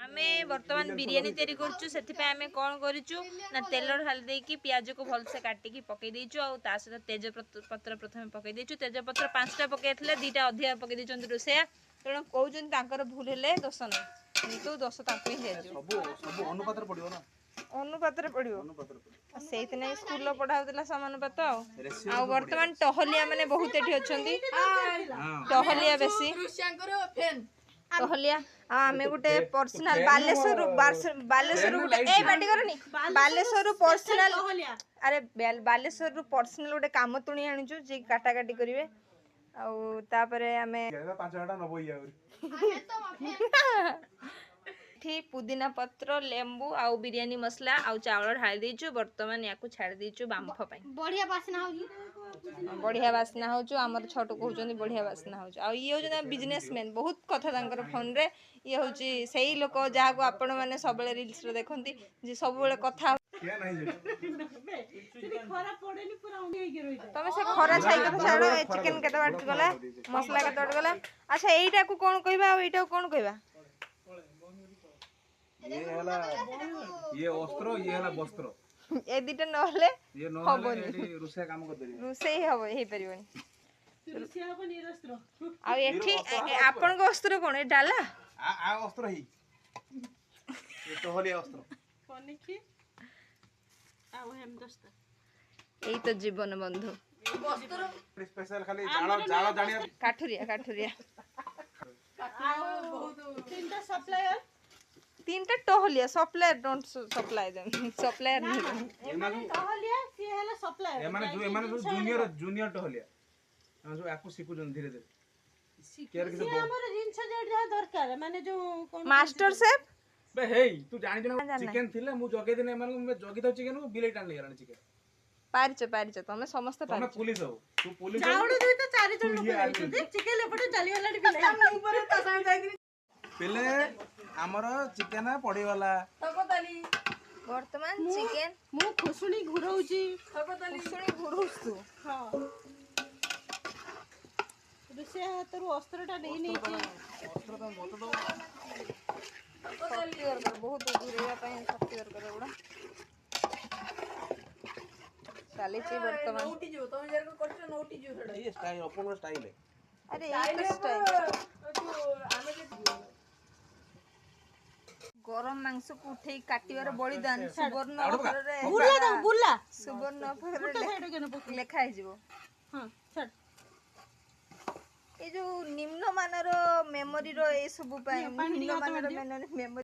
आमे वर्तमान बिरयानी तैयारी करछु सेथिपे आमे कोन करिछु ना तेल ढाल देकी प्याज को भल से काटी पकई देछु आ ता सहित तेज पत्र प्रथमे पकई देछु तेज पत्र 5टा पकईथले 2टा अधिया पकई देचंत रोसेया तेणु कहउचन तांकर भूल हेले दोष नै किंतु दोष तांको ही हे सब सब अनुपात रे पडियो ना अनुपात रे पडियो सेहित नै स्कूल पढ़ाउतला समानुपात आ वर्तमान टहलिया माने बहुत एठी अछंती टहलिया बेसी कहलिया आमे गुटे पर्सनल बालेश्वर गुटे ए बाटी करनी बालेश्वर पर्सनल अरे बालेश्वर रु पर्सनल गुटे काम तुणी आनिचु जे काटा काटी करिवे आ तापरे आमे 5 घंटा नबो या ठी पुदीना पत्र लेंबू आउ बिरयानी मसला आउ चावल ढाल देचु वर्तमान याकू छाड़ देचु बांफ पई बढ़िया वासना होचु हमर छोटो कहउचंदी बढ़िया वासना होचु आ ये होचना बिजनेसमैन बहुत कथा तांकर फोन रे ये होची सेही लोक जहा को आपण माने सबले रील्स रे देखंती जे सब बेले कथा क्या नहीं खरा पड़ेनी पूरा उंगे के रही तमे से खरा छाई कथा छाड़ो चिकन केते बाट गला मसला केते बाट गला अच्छा एईटा को कोन कहबा आ एईटा को कोन कहबा ये अस्त्र ये हला वस्त्र ए दिटा नहले ये नहले एठी रुसे काम कर देरी रुसे हबो हे परिबनी रुसिया को निरस्त्र आ एठी आपन को अस्त्र कोन ए डाला आ अस्त्र ही ये टहलिया अस्त्र कोनी की आउ हम दस्ता एई तो जीवन बंधु स्पेशल खाली जाला जानिया काठुरिया बहुत तीनटा सप्लायर 3टा टहलिया supplier don't supply them supplier नहीं एमाने टहलिया सी हैला सप्लायर एमाने जो जूनियर टहलिया हम जो आपको सिखु जन धीरे धीरे केयर सी हमर जिंस जे दरकार माने जो मास्टर शेफ बे हेई तू जानि जन चिकन थिले मु जगे दिन एमान में जगी दउ चिकन को बिले टान ले गलानी चिकन पारिच तमे समस्त तमे पारिच पुलिस हो तू पुलिस चाउड दुई तो 4 जण लोक आइछथि चिकन एपटे चली गलाडी बिले ऊपर ता संग जाई पहले हमर चिकन पड़ी गला वर्तमान चिकन मु खुसुनी घुरौची कुसुणी घुरुस्तु हां रुसे हातरु अस्त्रटा नहीं नहीं अस्त्र तो मत दो शक्ति दरकार बहुत घुरेवा पई शक्ति दरकार गुडा चली छी वर्तमान नोटी जो तुम जर को करछ नोटी जो छडा ये स्टाइल अपन स्टाइल है अरे ये स्टाइल गरम मांस को उठे काटिवार बलिदान सुवर्ण अक्षर रे बुल्ला सुवर्ण अक्षर रे लेखा है जीवो हां छड ए जो निम्न मानर मेमोरी रो ए सब निम्न मानर मेमोरी